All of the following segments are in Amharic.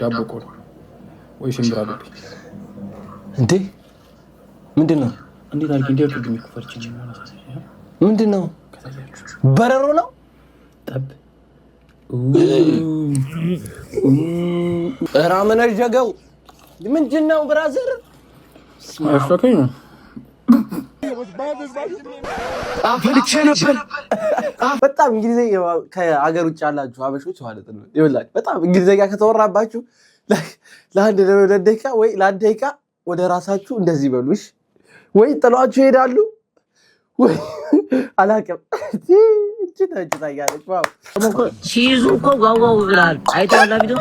ዳቦ ቆሎ ወይ ሽምብራ ዱቤ እንዴ ምንድነው? እንዴት አድርጌ እንዲያውቁ የሚከፈርች ምንድነው? በረሮ ነው ጠብ ራመነ ጀገው ምንድነው? ብራዘር አፈከኝ አፈልቼ ነበር። በጣም እንግሊዘኛ ከአገር ውጭ ያላችሁ አበሾች ማለት ነው ይኸውላችሁ፣ በጣም እንግሊዘኛ ከተወራባችሁ ለአንድ ደቂቃ ወይ ለአንድ ደቂቃ ወደ ራሳችሁ እንደዚህ በሉሽ ወይ ጥሏችሁ ይሄዳሉ ወይ አላቀም ሲይዙ እኮ ጓጓው ብላል አይተዋል ቪዲዮ።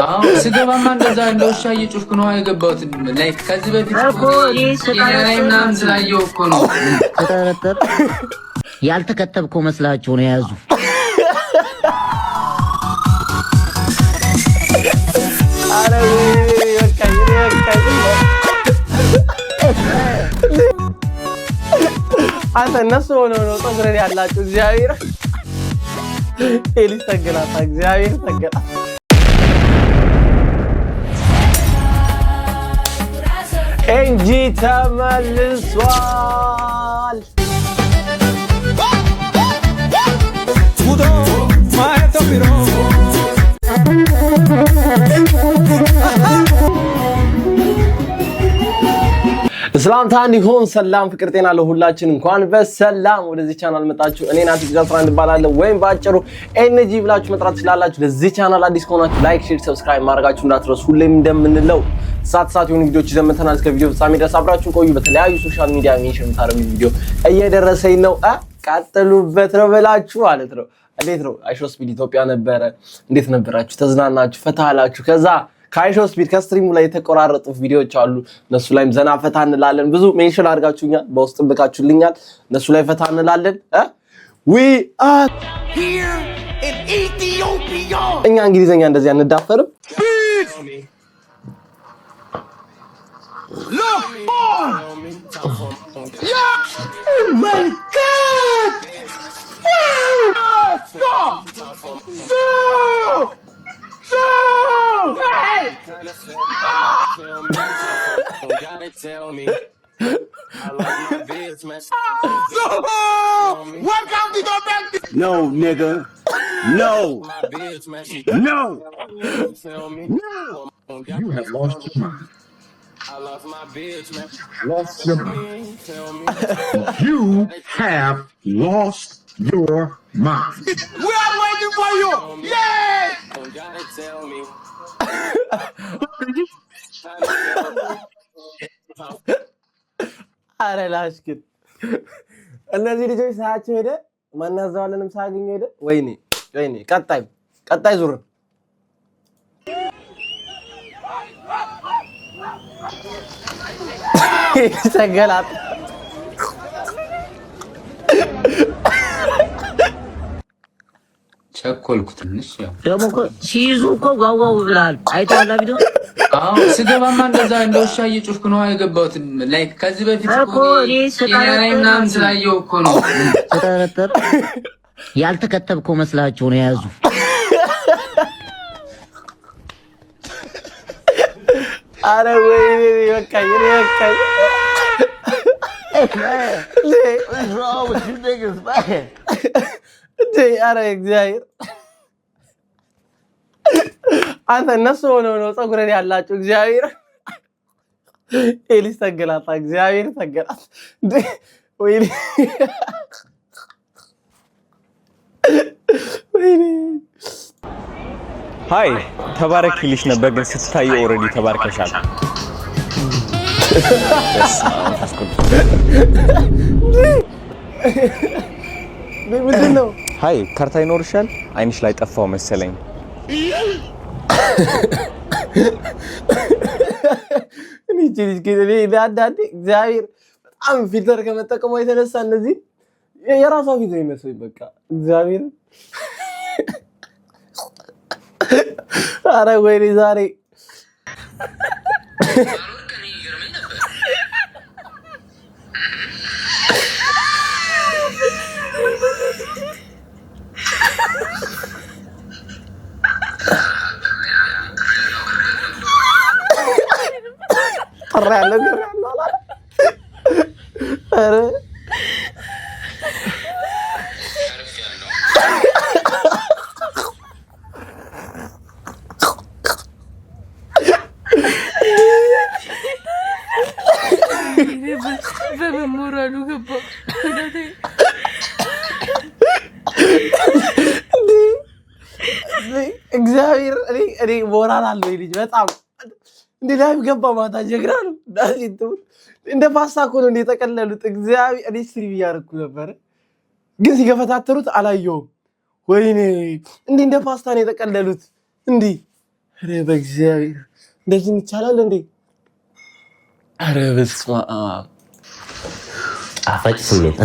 አዎ ስገባማ እንደዛ እንደውሻ እየጮፍኩ ነው የገባሁት። ላይክ ከዚህ በፊት እኮ ምናምን ስላየሁ እኮ ነው። ተጠረጠር ያልተከተብከው መስላችሁ ነው የያዙ። አንተ እነሱ ሆነው ነው ፀጉረን ያላችሁ። እግዚአብሔር ኤሊስ ተገላታ፣ እግዚአብሔር ተገላታ። ኤንጂ ተመልሷል። ሰላምታ እንዲሆን ሰላም ፍቅር ጤና ለሁላችን። እንኳን በሰላም ወደዚህ ቻናል መጣችሁ። እኔ ናቲ ጃፍራን እንባላለሁ፣ ወይም ባጭሩ ኤንጂ ብላችሁ መጥራት ትችላላችሁ። ለዚህ ቻናል አዲስ ከሆናችሁ ላይክ፣ ሼር፣ ሰብስክራይብ ማድረጋችሁ እንዳትረሱ። ሁሌም እንደምንለው ሰዓት የሆኑ ቪዲዮዎች ይዘን መተናል። እስከ ቪዲዮ ፍጻሜ ድረስ አብራችሁን ቆዩ። በተለያዩ ሶሻል ሚዲያ ሜንሽን የምታደርጉት ቪዲዮ እየደረሰኝ ነው፣ ቀጥሉበት ነው በላችሁ ማለት ነው። እንዴት ነው አይሾ ስፒድ ኢትዮጵያ ነበረ? እንዴት ነበራችሁ? ተዝናናችሁ? ፈታ አላችሁ? ከዛ ከአይሾ ስፒድ ከስትሪሙ ላይ የተቆራረጡ ቪዲዮዎች አሉ። እነሱ ላይም ዘና ፈታ እንላለን። ብዙ ሜንሽን አድርጋችሁኛል፣ በውስጥ ብቃችሁልኛል። እነሱ ላይ ፈታ እንላለን። we are here in Ethiopia። እኛ እንግሊዘኛ እንደዚህ አንዳፈርም። Look for yeah. Oh my god. Stop. No! Hey! Gotta tell me. I love my business. No! Welcome to the bank. No, nigga. No. No. No. You have lost your mind. I love my business. Lost your mind. You have lost your mind. We are waiting for you. Yay! Don't gotta tell me. አረ ላሽክን እነዚህ ልጆች ሳያቸው ሄደ ማናዛዋለንም ሳያገኙ ሄደ። ወይኔ ቀጣይ ዙር ተገላጥ ቸኮልኩ ትንሽ። ያው ደግሞ እኮ ሲይዙ እኮ ጓጓው ብላል አይተዋል ቪዲዮ። አዎ ስገባማ እንደዛ እንደውሻ እየጮፍኩ ነው የገባሁት። ላይክ ከዚህ በፊት እኮ ምናምን ስላየሁ እኮ ነው። ተጠረጠር ያልተከተብከው መስላችሁ ነው የያዙ። አረ ወይኔ በቃኝ። አረ እግዚአብሔር አንተ እነሱ ሆነው ነው ፀጉረን ያላችሁ። እግዚአብሔር ኤሊስ ተገላታ፣ እግዚአብሔር ተገላታ። ወይኔ ሃይ ተባረክልሽ ነበር ግን ስትታዩ ኦሬዲ ተባርከሻል። ምንድነው? ሃይ ካርታ ይኖርሻል? አይንሽ ላይ ጠፋው መሰለኝ። እኔ ዳዳዲ እግዚአብሔር በጣም ፊልተር ከመጠቀሙ የተነሳ እነዚህ የራሷ ፊት ነው የሚመስለኝ። በቃ እግዚአብሔር አረ ወይኔ ዛሬ እየሰራ ያለው ግራ ያለው አላ አረ በመሞራሉ ገባ እግዚአብሔር እኔ ሞራል አለው ልጅ በጣም እንደ ላይ ገባ ማታ ጀግራ ነው ዳሲቱ እንደ ፓስታ እኮ ነው እንደተቀለሉት እግዚአብሔር እኔ ስትሪም እያደረኩ ነበር ግን ሲገፈታተሩት አላየሁም ወይኔ እንደ ፓስታ ነው የተቀለሉት እንዴ አረ በእግዚአብሔር እንደዚህ ይቻላል እንዴ አረ በስመ አብ አፋጭ ስሜት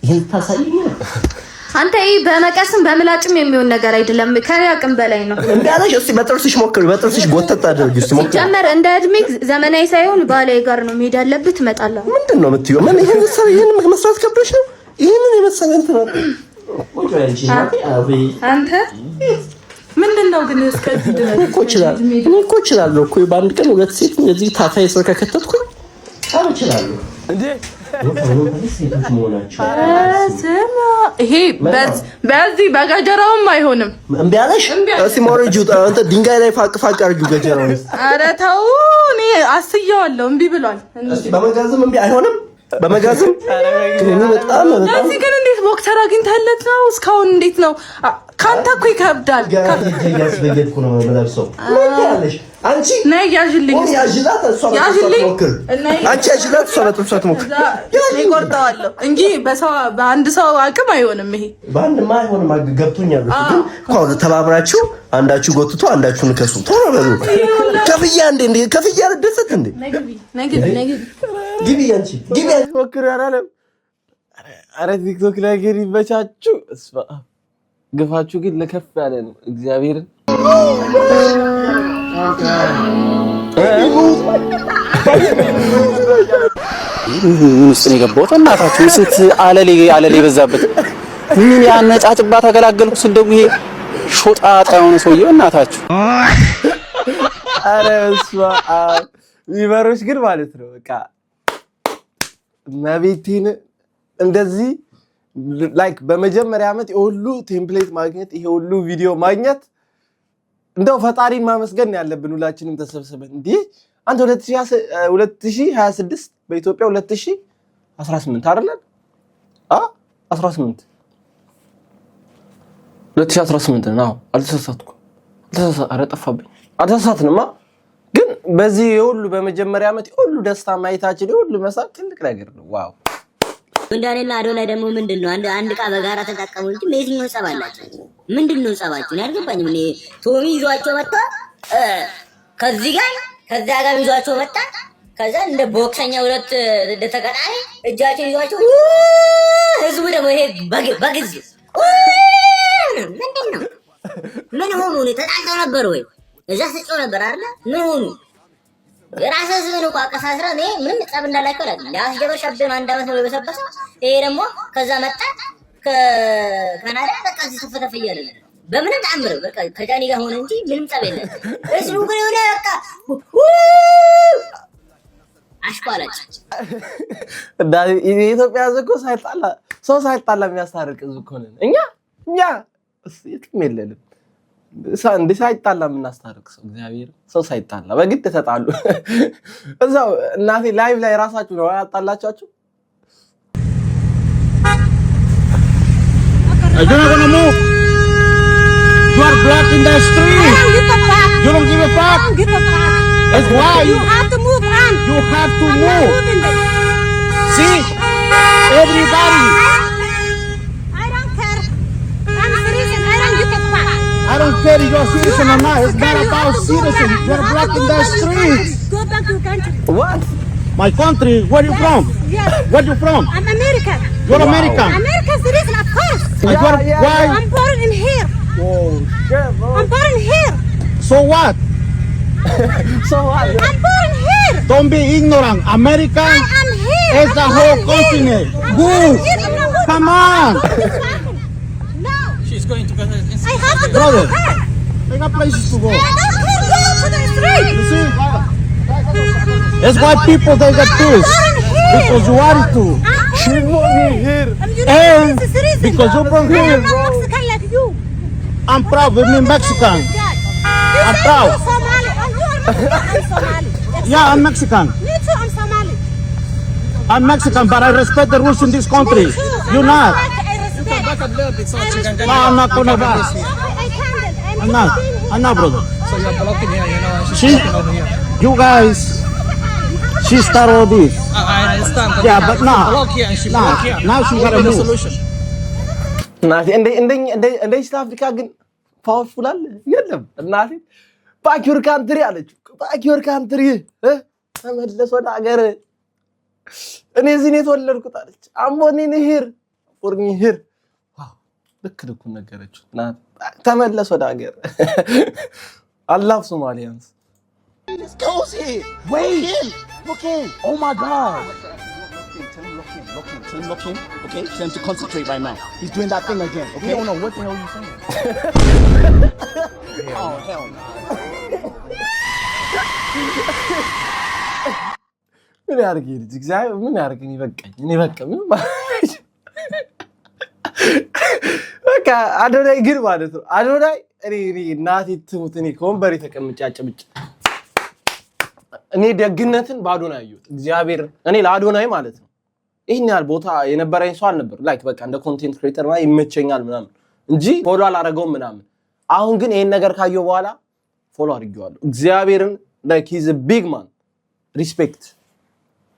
ይሄን ታሳየኝ አንተ በመቀስም በምላጭም የሚሆን ነገር አይደለም ከያቅም በላይ ነው እንዳለሽ እስቲ በጥርስሽ ሞክሪ በጥርስሽ ጎተት አድርጊ እስቲ ሞክሪ ጀመር እንደ እድሜ ዘመናዊ ሳይሆን ባላይ ጋር ነው መሄድ ያለብህ ትመጣለህ ምንድነው የምትይው ምን ይሄን መስራት ከብዶሽ ነው ይሄንን የመሰለ እንትን አንተ ምንድነው ግን እስከዚህ ድረስ እኮ እችላለሁ እኮ በአንድ ቀን ሁለት ሴት እዚህ ታፋይ ሰው ከከተትኩ እችላለሁ እንዴ ይሄ በዚህ በገጀራውም አይሆንም እምቢ አለሽ እስቲ ሞረጁ አንተ ድንጋይ ላይ ፋቅ አድርጊው ገጀራው ኧረ ተው እኔ አስየዋለሁ እምቢ ብሏል እስቲ በመጋዝም እምቢ አይሆንም በመጋዝም በጣም እዚህ ግን እንዴት ቦክሰር አግኝተህለት ነው እስካሁን እንዴት ነው ካንተ እኮ ይከብዳል ያስበየድኩ ነው መለብሰው ምን ያለሽ አንቺ ነይ ያዥልኝ ያዥላት እሷ ሞክር አንቺ ያዥላት እሷ በጥብሳት ሞክር ይቆርጣዋለሁ እንጂ በአንድ ሰው አቅም አይሆንም ይሄ በአንድማ አይሆንም አገብቶኛል ግን ቆይ ተባብራችሁ አንዳችሁ ጎትቶ አንዳችሁን ከሱ ቶሎ በሉ ከፍያ እንዴ ከፍያ ደሰት እንዴ ነግቢ ግቢ አንቺ ግቢ ሞክር ያላለም አረ ቲክቶክ ላይ ገሪ በቻችሁ እስፋ ግፋችሁ ግን ለከፍ ያለ ነው እግዚአብሔርን ውስጥ ነው የገባሁት እናታችሁ ስንት አለሌ በዛበት ምን ያነጫጭባ ተገላገልኩ ስንደው ይሄ ሾጣጣ የሆነ ሰውዬው እናታችሁ አረ እስፋ ቪቨሮች ግን ማለት ነው በቃ ማቤቲን እንደዚህ ላይክ በመጀመሪያ ዓመት የሁሉ ቴምፕሌት ማግኘት ይሄ ሁሉ ቪዲዮ ማግኘት እንደው ፈጣሪን ማመስገን ያለብን ሁላችንም ተሰብስበን እንዴ አንተ 2026 በኢትዮጵያ 2018 አይደለም 18 2018 ነው አልተሳሳትኩ አረ ጠፋብኝ አልተሳሳትንማ ግን በዚህ የሁሉ በመጀመሪያ ዓመት የሁሉ ደስታ ማየታችን የሁሉ መሳቅ ትልቅ ነገር ነው ዋው እንዳኔና አዶናይ ደግሞ ምንድነው አንድ ቃ በጋራ ተጣቀሙ እንጂ ሜሲንግ ጸባላችሁ ምንድነው ጸባችሁ ያልገባኝም እኔ ቶሚ ይዟቸው መጣ ከዚህ ጋር ይዟቸው መጣ ከዛ እንደ ቦክሰኛ ሁለት ተቀጣሪ እጃቸውን ይዟቸው ህዝቡ ደግሞ ይሄ በግዝ ምንድነው ምን ሆኑ ነው ተጣጣው ነበር ወይ እዛ ሰጨው ነበር አይደል ምን ሆኑ የራስህ ህዝብ ነው አቀሳስራ ነው ምንም ጸብ እንዳላቸው አይደል ያስጀበር ሻብደን አንድ አመት ነው የበሰበሰው ይሄ ደግሞ ከዛ መጣ ከካናዳ በቃ ተፈተፈ ይያለ በምንም ተአምር በቃ ከጃኒ ጋር ሆነ እንጂ ምንም ጸብ የለም እሱ ግን ወደ በቃ አሽቋላጭ ዳኒ ኢትዮጵያ ዘኮ ሳይጣላ የሚያስታርቅ ህዝብ እኮ ነን እኛ የትም የለንም እንደ ሳይጣላ የምናስታርቅ ሰው እግዚአብሔር ሰው ሳይጣላ በግድ ተጣሉ እዛው እናቴ ላይቭ ላይ ራሳችሁ ነው ያጣላቻችሁ I don't want to move. You are blocking the street. You don't give a fuck. I don't give a fuck. That's why You have to move on. you have to I'm not move. moving this. See, everybody. I don't care. I'm citizen. I don't give a fuck. I don't care if you're citizen or not. It's not about citizen. You're blocking the streets. Go back to your country. what My country. Where you from? Yes. Where you from? I'm American. You're American. American citizen, of course. Why? I'm born in here. oh shit bro. I'm born here. So what? so what I'm born here. Don't be ignorant. America I am here. is the I'm whole born here. continent. I'm Move. born here. I'm not moving. Come on. What is happening? No. She's going to get I have to go Brother. to her. They got places to go. I don't care. Go to the street. You see? That's why people they get pissed. Because you wanted to. She brought me here. And because you brought I'm here. not Mexican like you. I'm proud with me Mexican. I'm proud. You're Somali. I'm Somali. Yeah, I'm Mexican. Me too, I'm Somali. I'm Mexican, but I respect the rules in this country. Me too. You're not. I respect. No, I'm not gonna back. I can't. I'm not. I'm not, brother. So you're blocking here, you know. She's over here. You guys. She started all this. I understand. Yeah, but now. Block here and she Now, block here. now she gotta move. እናቴ እንደ ኢስት አፍሪካ ግን ፓወርፉል አለ የለም። እናቴ ባክ ዩር ካንትሪ አለችው። ባክ ዩር ካንትሪ ተመለስ ወደ ሀገር። እኔ እዚህ ነው የተወለድኩት አለች። አምቦኒ ነህር ፎርኒ ሂር ልክ ልኩን ነገረችው። ተመለስ ወደ ሀገር። አላህ ሶማሊያንስ Goes here. Wait. Look in. Oh my God. Tell him look in. Okay? Tell him to concentrate right now. He's doing that thing again. Okay? I don't know what the hell you're saying. Oh hell no. ምን ያርግ ልጅ እግዚአብሔር ምን ያርግ እኔ በቃ ምን በቃ አዶናይ ግን ማለት ነው አዶናይ እኔ እናቴ ትሙት እኔ ኮምበሪ ተቀምጬ አጭብጭ እኔ ደግነትን ባዶናይ አየሁት እግዚአብሔር እኔ ለአዶናይ ማለት ነው ይሄን ያህል ቦታ የነበረኝ ሰው አልነበር ላይክ በቃ እንደ ኮንቴንት ክሬተር ማለት ይመቸኛል ምናምን እንጂ ፎሎ አላረገውም ምናምን አሁን ግን ይሄን ነገር ካየው በኋላ ፎሎ አድርጌዋለሁ እግዚአብሔርን ላይክ ሂዝ አ ቢግ ማን ሪስፔክት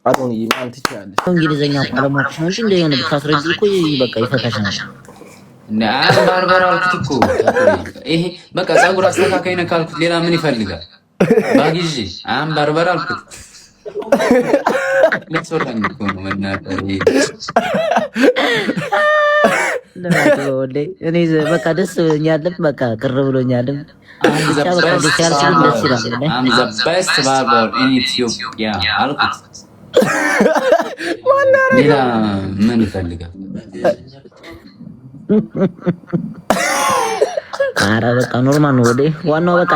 አዶናይ ማን ትችላለህ እንግሊዘኛ ቋለሞች ነው እንጂ እንደሆነ ብታስረጅ እኮ በቃ ይፈታሻል እና ባርባራ አልኩት እኮ ይሄ በቃ ፀጉር አስተካካይ ነው ካልኩት ሌላ ምን ይፈልጋል ባጊጂ አም ባርባራ አልኩት ለሶራኝ እኮ ነው መናገር ለማለት እኔ በቃ ደስ ብሎኛል በቃ ቅር ብሎኛል አም ዘ best barber in Ethiopia አልኩት ሌላ ምን ይፈልጋል አረ በቃ ኖርማል ነው ወዴ ዋናው በቃ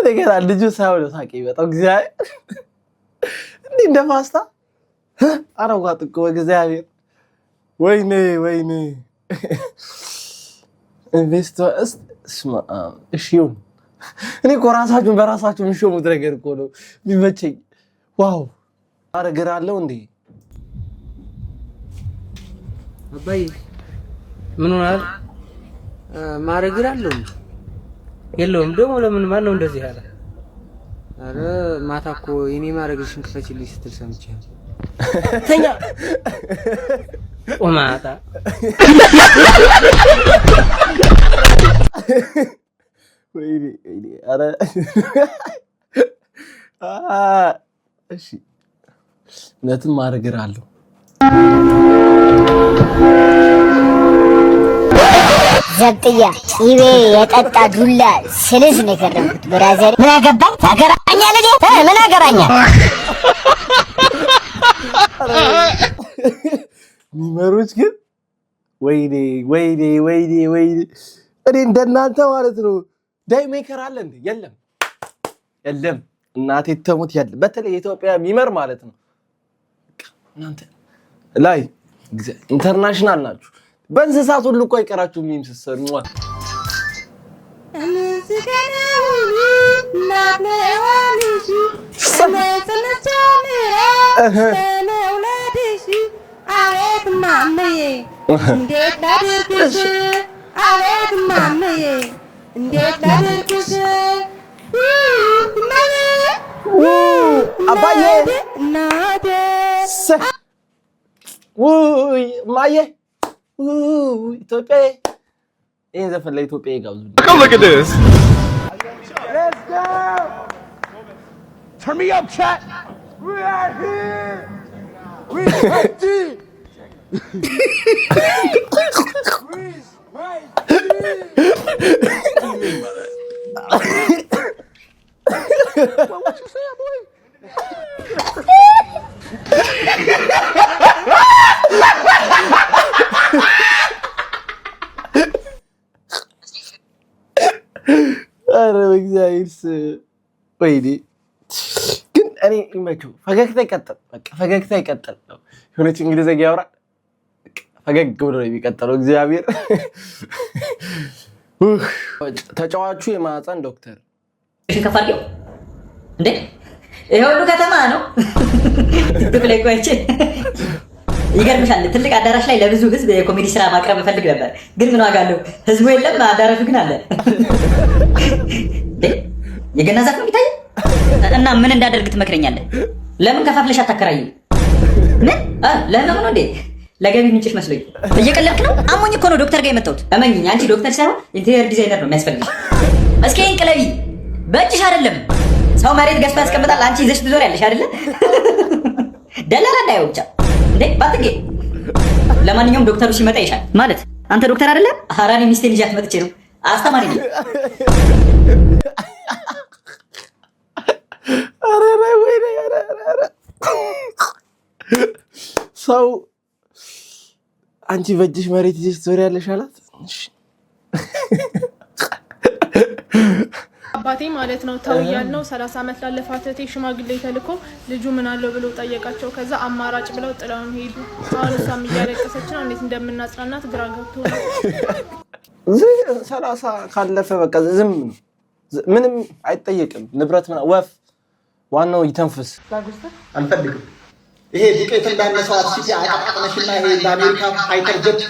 ነገር ልጁ ሳይሆን ሳቂ በጣም እግዚአብሔር እንዴ እንደ ፓስታ አረጋጥ እኮ እግዚአብሔር ወይኔ ኢንቨስተርስ ስማ እሺውን እኔ ኮራሳችሁን በራሳችሁ ምሽሙት ነገር እኮ ነው ቢመቸኝ ዋው አረጋራለሁ እንዴ አባይ ምን ሆናል ማረጋራለሁ የለውም ደግሞ ለምን ማን ነው እንደዚህ ያለ አረ ማታ እኮ የኔ ማረግሽን ክፈችልኝ ስትል ሰምቻለሁ ተኛ ኦማታ ወይኔ አረ እሺ ነትም ማረጋራለሁ ዘብጥያ ቂቤ የጠጣ ዱላ ስልስ ነው የከረምኩት ብራዘር ምን አገባኝ ታገራኛል እንዴ ምን አገራኛል ሚመሮች ግን ወይኔ እኔ እንደናንተ ማለት ነው ዳይ ሜከር አለ እንዴ የለም እናቴ ተሞት ያለ በተለይ የኢትዮጵያ ሚመር ማለት ነው እናንተ ላይ ኢንተርናሽናል ናችሁ በእንስሳት ሁሉ እኮ አይቀራችሁም የሚምሰሰሩ ነው አባዬ ውይ ማዬ ኢትዮጵያ ይሄን ዘፈን ለኢትዮጵያ ይጋብዙ Look at this. Let's go. Turn me up, chat. We are here. We mighty. We What you say, boy? አረ በእግዚአብሔር ወይኔ ግን እኔ ይመችው ፈገግታ ይቀጥል በቃ ፈገግታ ይቀጥል የሆነች እንግሊዘኛ ያወራ ፈገግ ብሎ ነው የሚቀጥለው እግዚአብሔር ተጫዋቹ የማህፀን ዶክተር እሺ ከፋርቂው እንዴ ይሄ ሁሉ ከተማ ነው ቲክቶክ ላይ ቆይቼ ይገርምሻል ትልቅ አዳራሽ ላይ ለብዙ ህዝብ የኮሜዲ ስራ ማቅረብ ፈልግ ነበር ግን ምን ዋጋ አለው ህዝቡ የለም አዳራሹ ግን አለ የገና ዛፍ ነው የሚታይ እና ምን እንዳደርግ ትመክረኛለህ ለምን ከፋፍለሽ አታከራይም ምን ለምን ነው እንዴ ለገቢ ምንጭሽ መስሎኝ እየቀለድክ ነው አሞኝ እኮ ነው ዶክተር ጋር የመጣሁት እመኚኝ አንቺ ዶክተር ሳይሆን ኢንቴሪየር ዲዛይነር ነው የሚያስፈልግሽ እስኪ እንቅለቢ በእጅሽ አይደለም ሰው መሬት ገዝቶ ያስቀምጣል አንቺ ይዘሽ ትዞሪያለሽ አይደለ ደላላ እንዳይው ብቻ እንዴ ባትጌ ለማንኛውም ዶክተሩ ሲመጣ ይሻል ማለት አንተ ዶክተር አይደለ አራኒ ሚስቴን ይዣት መጥቼ ነው አስተማሪ ነኝ አረ ወይኔ አረ ሰው አንቺ በእጅሽ መሬት ይዘሽ ትዞሪያለሽ አላት አባቴ ማለት ነው ተው ያልነው 30 አመት ላለፋት እህቴ ሽማግሌ ተልኮ ልጁ ምን አለው ብሎ ጠየቃቸው ከዛ አማራጭ ብለው ጥለውን ሄዱ አሁን እሷም እያለቀሰች ነው እንዴት እንደምናጽናናት ግራ ገብቶ ነው 30 ካለፈ በቃ ዝም ምንም አይጠየቅም ንብረት ወፍ ዋናው ይተንፍስ አንፈልግም ይሄ ዱቄት እንዳነሳው አርሲቲ አቃቃነሽና ይሄ ለአሜሪካ ፋይተር ጀት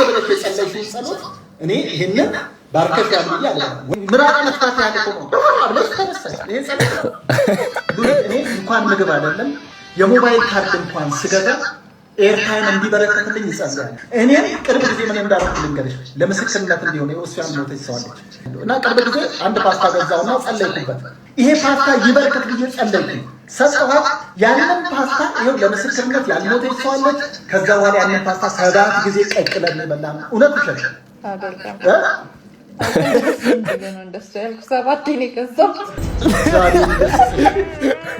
ብለሽ የጸለይሽው ጸሎት እኔ ይሄንን ባርከሽ ያሉኝ ያለ ምራቅ መጥፋት ያለቆ ነው ብለሽ ተነሳሽ ይሄ ጸሎት እኔ እንኳን ምግብ አይደለም የሞባይል ካርድ እንኳን ስገዛ ኤርታይም እንዲበረከትልኝ ይጸልያል እኔ ቅርብ ጊዜ ምን እንዳደረኩ ልንገርሽ ለምስክርነት እንዲሆነ የኦስያን ሞተች ሰዋለች እና ቅርብ ጊዜ አንድ ፓስታ ገዛውና ጸለይኩበት ይሄ ፓስታ ይበረከት ብዬ ጸለይኩ ሰጠኋት ያንን ፓስታ ይሄው ለምስክርነት ያልሞተች ሰዋለች ከዛ በኋላ ያንን ፓስታ 7 ጊዜ ቀቅለን በላን እውነት ይሸሽ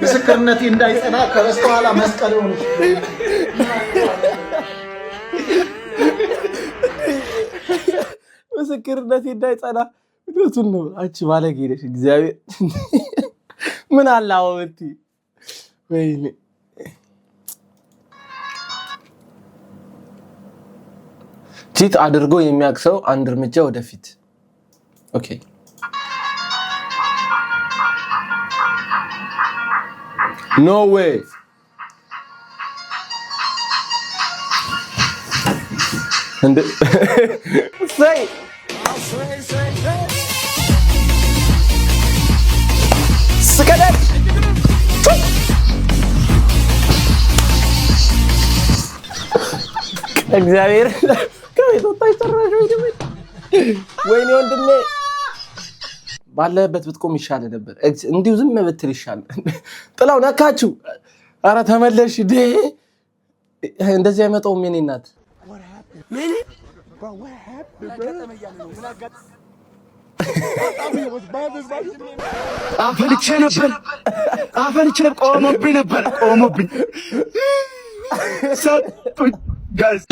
ምስክርነቴ እንዳይጸና ከበስተኋላ መስቀል ሆነ ምስክርነቴ እንዳይጸና እውነቱን ነው አንቺ ባለጌ ነሽ እግዚአብሔር ምን አላው ወንቲ ወይኔ ቺት አድርጎ የሚያክሰው አንድ እርምጃ ወደፊት ኦኬ ኖ ዌይ እንዴ say ስከደት እግዚአብሔር ከቤት ወጣች ተራጆ ወይኔ ወንድሜ ባለበት ብትቆም ይሻል ነበር እንዲሁ ዝም ብትል ይሻል ጥላው ነካችሁ አረ ተመለሽ ዴ እንደዚህ አይመጣው ምን እናት ምን አፈንቼ ቆሞብኝ ነበር ጋይስ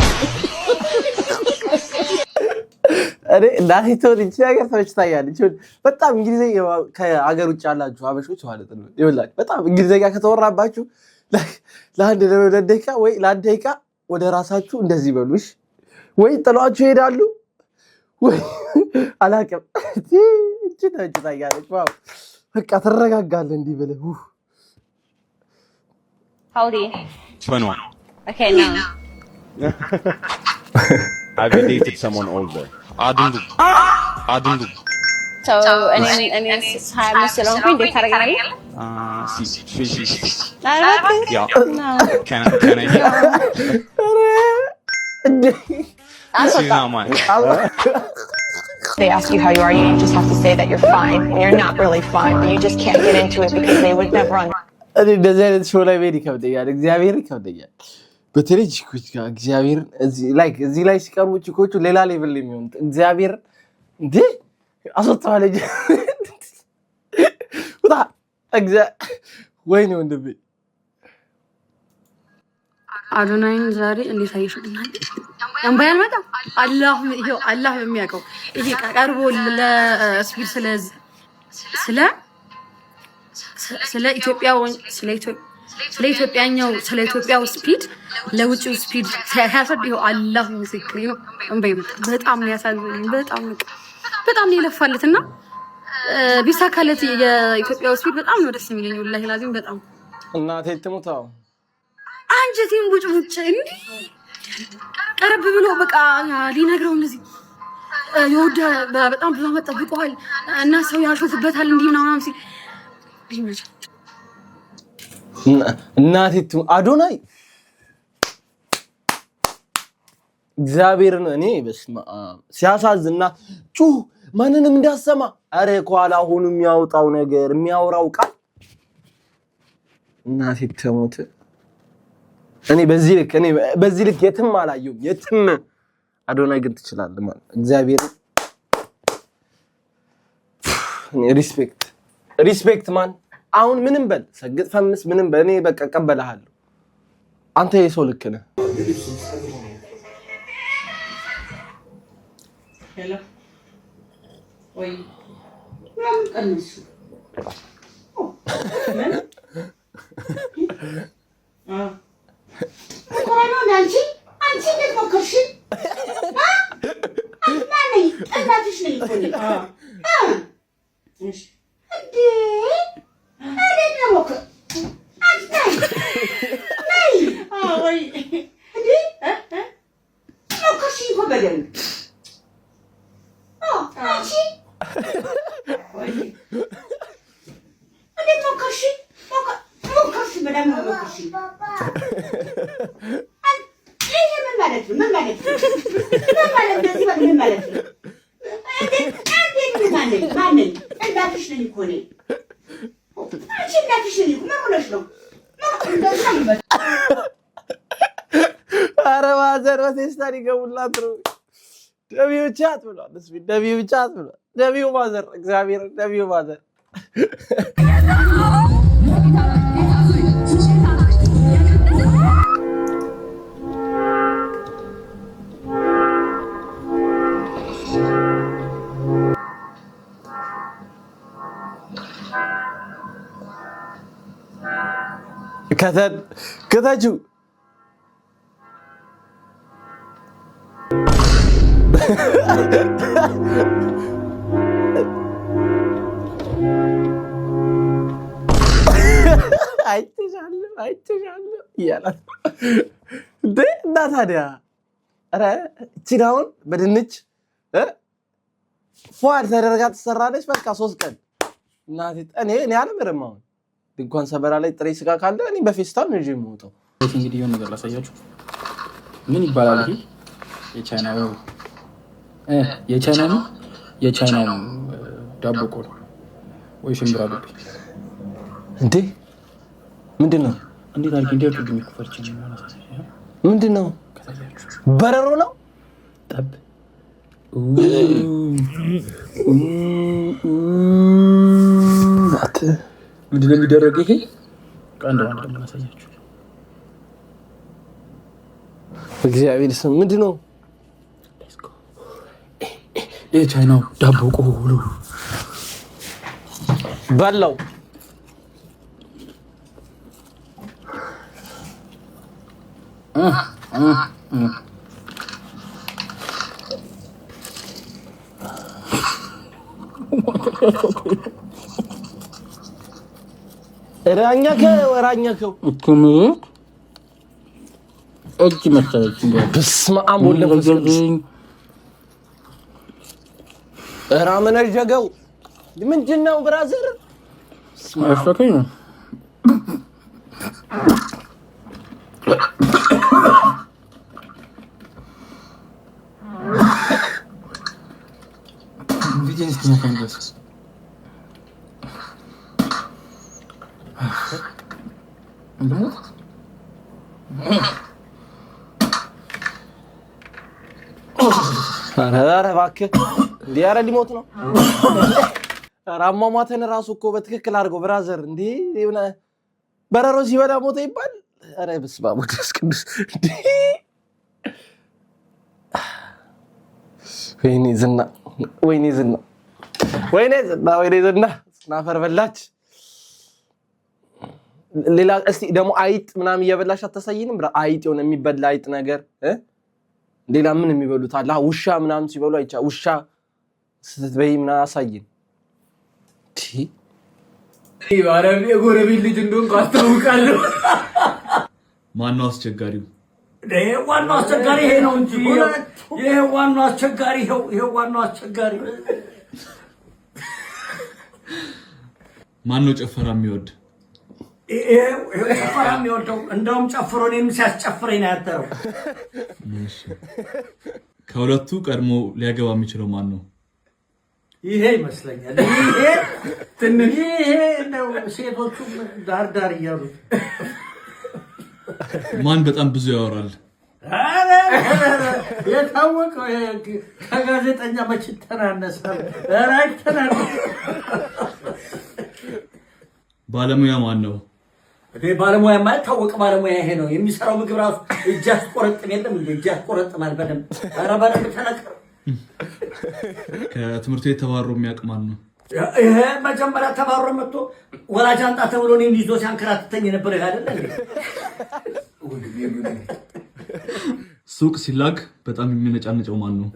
አሬ ላይቶ ልጅ ነገር ተመችታያለች በጣም እንግሊዘኛ ከሀገር ውጭ ያላችሁ አበሾች ማለት ነው ይኸውላችሁ በጣም እንግሊዘኛ ከተወራባችሁ ለአንድ ደቂቃ ወይ ለአንድ ደቂቃ ወደ ራሳችሁ እንደዚህ በሉሽ ወይ ጥሏችሁ ይሄዳሉ ወይ አላቀም እቺ ተመችታያለች ዋው በቃ ተረጋጋለ እንዲህ ብለህ How old are you? 21. Okay, now. I've dated someone older. Adundu. So, any time Mr. Longpin, they carry on? Yeah. No. Can I hear? See how much? They ask you how you are, you just have to say that you're fine, and you're not really fine, but you just can't get into it because they would never understand. እኔ እንደዚህ አይነት ሾው ላይ ቤት ይከብደኛል እግዚአብሔር ይከብደኛል በተለይ ቺኮች ጋር እግዚአብሔር እዚህ ላይ ሲቀርቡ ቺኮቹ ሌላ ሌቭል ላይ የሚሆኑት እግዚአብሔር እንዴ አሰጣለ ወጣ ወይኔ ወንድሜ አዶናይን ዛሬ እንዴት አይሽልናል ያምባያል መጣ አላህ የሚያውቀው ይሄ ቀርቦ ለስፒድ ስለ ኢትዮጵያው ስፒድ ለውጭው ስፒድ ሲያስረድ ይኸው አላህ ምስክሬ ነው። እንበይ በጣም ያሳዝነኝ በጣም ይለፋለትና ቢሳካለት የኢትዮጵያው ስፒድ በጣም ነው ደስ የሚለኝ ወላሂ ላዚም በጣም እናቴ ትሙታው አንጀቴን ቡጭ እንዴ ቀረብ ብሎ በቃ ሊነግረው እንደዚህ ይወዳ በጣም ብዙ አመት ጠብቀዋል እና ሰው ያሾፍበታል እንዴ ምናምን ሲል እናቴ አዶናይ እግዚአብሔር ነው እኔ በስማ ሲያሳዝና ጩህ ማንንም እንዳሰማ አረ ኳላ ሆኖ የሚያወጣው ነገር የሚያወራው ቃል እናቴ ተሞት እኔ በዚህ ልክ የትም አላየሁም የትም አዶናይ ግን ትችላለህ ማለት እግዚአብሔር ሪስፔክት ማን አሁን ምንም በል ሰግጥ ፈምስ ምንም በል እኔ በቃ ቀበልሃለሁ አንተ የሰው ልክ ነህ ሄሎ ወይ ምንም ቀንሱ ኮሮና አንቺ እንዴት ሞከርሽ ማን እናትሽ ነኝ እኮ እሺ እንዴ እንዴት ነው ሞከር ነይ ወይ እንዴ ሞከርሽ እኮ በደንብ አንቺ ወይ እንዴት ሞከርሽ በደንብ ሞከርሽ ምን ማለት ነው ማንን እንዳትሽ ነኝ እኮ እኔ አንቺ እንዳትሽ ነኝ እኮ ምን ሆነሽ ነው ኧረ ማዘር በቴስታን ይገቡላት ነው ደቢው ቻት ብሏል ደቢው ማዘር እግዚአብሔር ደቢው ማዘር ከተችሁ አይተሻለሁ እያላት እና ታዲያ ኧረ እቺን አሁን በድንች ፏድ ተደረጋ ትሰራለች በቃ 3 ቀን እናቴ እኔ አልምርም አሁን ድንኳን ሰበራ ላይ ጥሬ ስጋ ካለ እኔ በፌስታል ነው የምወጣው እንግዲህ የሆነ ነገር ላሳያችሁ ምን ይባላል ይሄ የቻይናው ዳቦ ቆሎ ወይ ሽምብራ ዱቤ እንዴ ምንድነው እንዴት አልክ እንዴት ነው የሚከፈርች ምንድነው በረሮ ነው ጠብ ምንድነው የሚደረገው ይሄ ቀንድ ዋንድ ደግሞ ላሳያችሁ እግዚአብሔር ስም ምንድነው የቻይናው ዳቦ ቆሎ በላው ራኛከው እጅ መሰለች በስመ አብ ወወልድ ወመንፈስ ቅዱስ ራመነ ጀገው ምንድነው ብራዘር አስተካክል ነው ቪዲዮስ ከመፈንገስ እንደሞት ኧረ እባክህ እንዲህ ኧረ ሊሞት ነው ኧረ አሟሟተን እራሱ እኮ በትክክል አድርገው ብራዘር እንዴ በረሮ ሲበላ ሞተ ይባል ኧረ በስመ አብ ወወልድ ወመንፈስ ቅዱስ ወይኔ ዝና ናፈር በላች ሌላ እስቲ ደግሞ አይጥ ምናምን እየበላሽ አታሳይንም? አይጥ የሆነ የሚበላ አይጥ ነገር ሌላ ምን የሚበሉት አለ? ውሻ ምናምን ሲበሉ አይቻ ውሻ ስትበይ ምናምን አሳይን። አረብ የጎረቤት ልጅ እንደሆንኩ አስታውቃለሁ። ማነው አስቸጋሪው? ዋናው አስቸጋሪ ይሄ ነው እንጂ ይሄ ዋናው አስቸጋሪ ይሄ ዋናው አስቸጋሪ። ማነው ጨፈራ የሚወድ? ይሄ ጨፈራ የሚወደው እንደውም ጨፍሮ እኔም ሲያስጨፍረኝ ነው ያደረው። ከሁለቱ ቀድሞ ሊያገባ የሚችለው ማን ነው? ይሄ ይመስለኛል። ይሄ ትንሽ ይሄ ነው ሴቶቹ ዳር እያሉ። ማን በጣም ብዙ ያወራል? የታወቀው ከጋዜጠኛ መች ተናነሳል? ራይ ተናነሳ። ባለሙያ ማን ነው? ባለሙያ ማለት ታወቀ ባለሙያ ይሄ ነው። የሚሰራው ምግብ ራሱ እጅ አስቆረጥም የለም እንዴ? እጅ አስቆረጥማል በደንብ። ኧረ በደንብ ተነቀረ። ከትምህርት ቤት ተባሮ የሚያውቅ ማን ነው? ይሄ መጀመሪያ ተባሮ መጥቶ ወላጅ አንጣ ተብሎ እኔን ይዞ ሲያንከራትተኝ የነበረ ይሄ አይደል እንዴ? ሱቅ ሲላክ በጣም የሚነጫነጨው ማን ነው?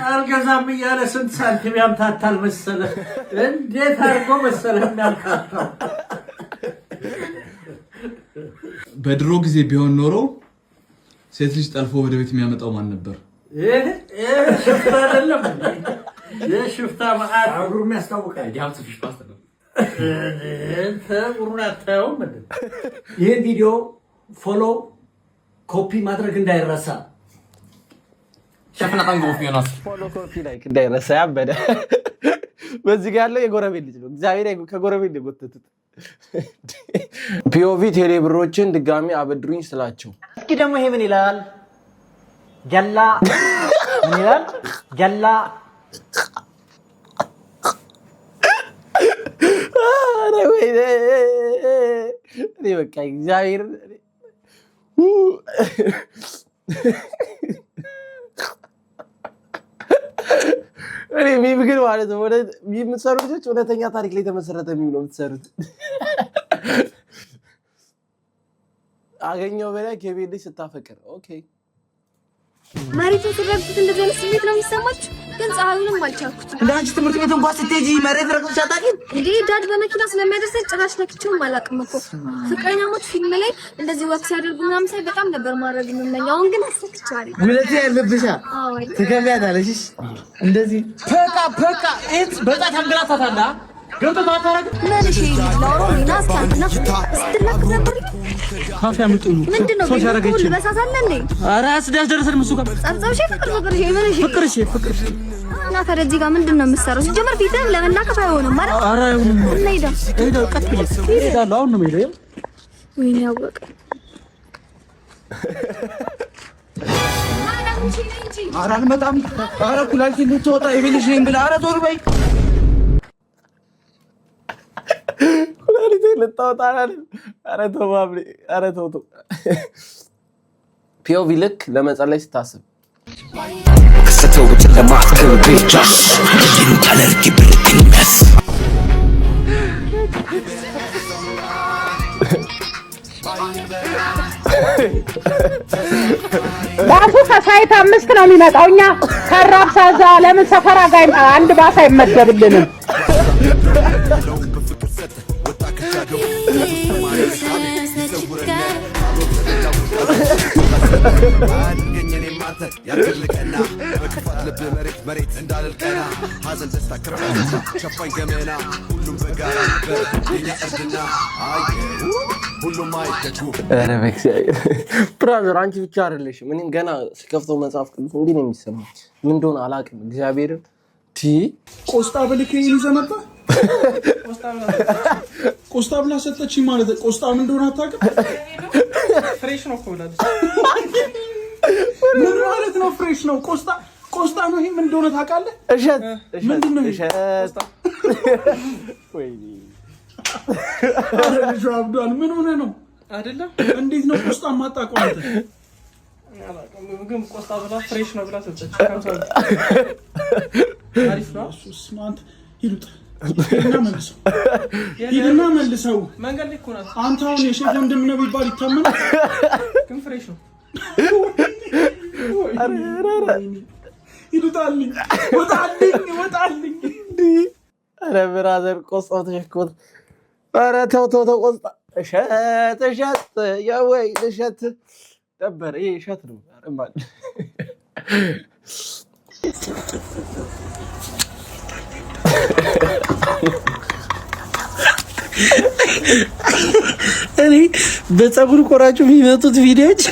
አልገዛም እያለ ስንት ሳንቲም ያምታታል መሰለ። እንዴት አድርጎ መሰለ የሚያምታታው። በድሮ ጊዜ ቢሆን ኖሮ ሴት ልጅ ጠልፎ ወደ ቤት የሚያመጣው ማን ነበር? ሽፍታ አይደለም የሽፍታ መዓት አጉሩም ያስታውቃል። ዲያምስ ፊሽ ፓስታ ነው። ጉሩን አታየውም? ይህን ቪዲዮ ፎሎ ኮፒ ማድረግ እንዳይረሳ። ሸፍና ታንጎ ፊዮናስ ፎሎ ኮፒ ላይክ እንዳይረሳ። ያበደ በዚህ ጋር ያለው የጎረቤት ልጅ ነው። እግዚአብሔር ከጎረቤት የጎተቱት ፒኦቪ ቴሌ ብሮችን ድጋሚ አበድሩኝ ስላቸው። እስኪ ደግሞ ይሄ ምን ይላል? ጀላ ምን ይላል? ጀላ አረ ወይ እኔ በቃ እግዚአብሔር እኔ ሚም ግን ማለት ነው ወደ የምትሰሩ ልጆች እውነተኛ ታሪክ ላይ የተመሰረተ ሚም ነው የምትሰሩት። አገኘው በላይ ከቤት ልጅ ስታፈቅር ኦኬ መሬቱን ስረግጡት እንደዚህ አይነት ስሜት ነው የሚሰማችሁ? ግን ፀሐዩንም አልቻልኩትም። እንደ አንቺ ትምህርት ቤት እንኳን ስትሄጂ መሬት ረግጠሽ አታውቂም እንዴ? ዳድ በመኪና ስለሚያደርሰኝ ጭራሽ ነክቼውም አላውቅም እኮ። ፍቅረኛሞች ፊልም ላይ እንደዚህ ወቅት ሲያደርጉ ምናምን ሳይ በጣም ነበር ማድረግ የምመኘው። አሁን ግን አሰክቻለሁ። ሁለቴ ያለብሻል። ትከብያታለሽ። እንደዚህ ፈቃ እት በጣም ታንገላታታላ ገብቶ ታታረግ ለልሽ ይላው ሊናስ ካንተና ስትላክ ነበር። ካፌ አምጡኝ ምንድነው? ሰው ያረጋች ልበሳሳለ እንዴ? ኧረ አስደርሰን ምሱ ጋር ጸብጸብሽ ፍቅር ፍቅር እና ታዲያ እዚህ ጋር ምንድን ነው የምትሰራው? ሲጀመር ፊትህም ለመላከፍ አይሆንም ማለት። ኧረ አይሆንም። ሄዳ ቀጥ ብዬ እሄዳለሁ። አሁን ነው የምሄደው። ወይኔ ያወቀ ኧረ አልመጣም። ኧረ ኩላሊት ልትወጣ የቤልሽ ነኝ ብለህ ኧረ ዞር በይ። ኩላሊት ልታወጣ አይደል? ኧረ ተው ባብሌ፣ ኧረ ተው። ፒኦቪ ልክ ለመጸለይ ስታስብ ከሰተው በጨለማ ከቤት ይሉታል እርቂ ብልክ የሚያስ ባሱ ከሳይት 5 ነው የሚመጣው። እኛ ከራብሳ እዛ ለምን ሰፈራ ጋር አንድ ባስ አይመደብልንም? ያትልቀና በክፋት ልብ መሬት እንዳልልቀና ሐዘን ደስታ ክርፋት ሸፋኝ ገመና ሁሉም በጋራ በኛ እርድና አየሩ ሁሉም አይደጉ። ኧረ በእግዚአብሔር ብራዘር አንቺ ብቻ አይደለሽም። እኔም ገና ስከፍተው መጽሐፍ ቅዱስ እንዲህ ነው የሚሰማኝ። ምን እንደሆነ አላውቅም። እግዚአብሔርን ቆስጣ በልክ ይዘህ መጣ። ቆስጣ ብላ ሰጠችኝ ማለት ቆስጣ ምን እንደሆነ አታውቅም? ፍሬሽ ነው እኮ ብላለች። ምን ማለት ነው ፍሬሽ ነው? ቆስጣ ነው። ይሄ ምን እንደሆነ ታውቃለህ? እሸት ምንድን ነው እሸት? ወይኔ ኧረ ልጁ አብዷል። ምን ሆነ ነው አይደለም? እንዴት ነው ቆስጣ የማታውቀው አንተ? ግን ቆስጣ ብላ ፍሬሽ ነው ብላ ሰጠች። አሪፍ ነው። እሱስ አንተ ይሉት ሂድና መልሰው። መንገድ ላይ እኮ ናት። አንተ አሁን የሼፍ ወንድም ነው ቢባል ይታመናል? ግን ፍሬሽ ነው። ይዱታልኝ ወጣልኝ። ኧረ ብራዘር ቆስጣው ተሸክሞት። ኧረ ተው ቆስጣ እሸት የወይ እሸት ነበር። ይሄ እሸት ነው። አረማል እኔ በፀጉር ቆራጩ የሚመጡት ቪዲዮዎች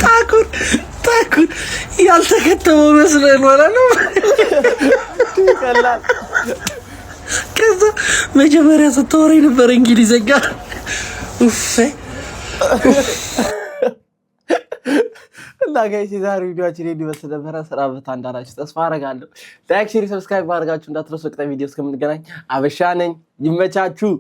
ታኩር ያልተከተበው መስሎኝ ማለት ነው። ከዛ መጀመሪያ ስታወራ የነበረ እንግሊዘኛ እና ጋይስ የዛሬው ቪዲዮአችን ይመስል ነበር። ስራ በታ እንዳላችሁ ተስፋ አደርጋለሁ። ላይክ፣ ሼር፣ ሰብስክራይብ ማድረጋችሁ እንዳትረሱ። ቀጣይ ቪዲዮ እስከምንገናኝ አበሻ ነኝ። ይመቻችሁ።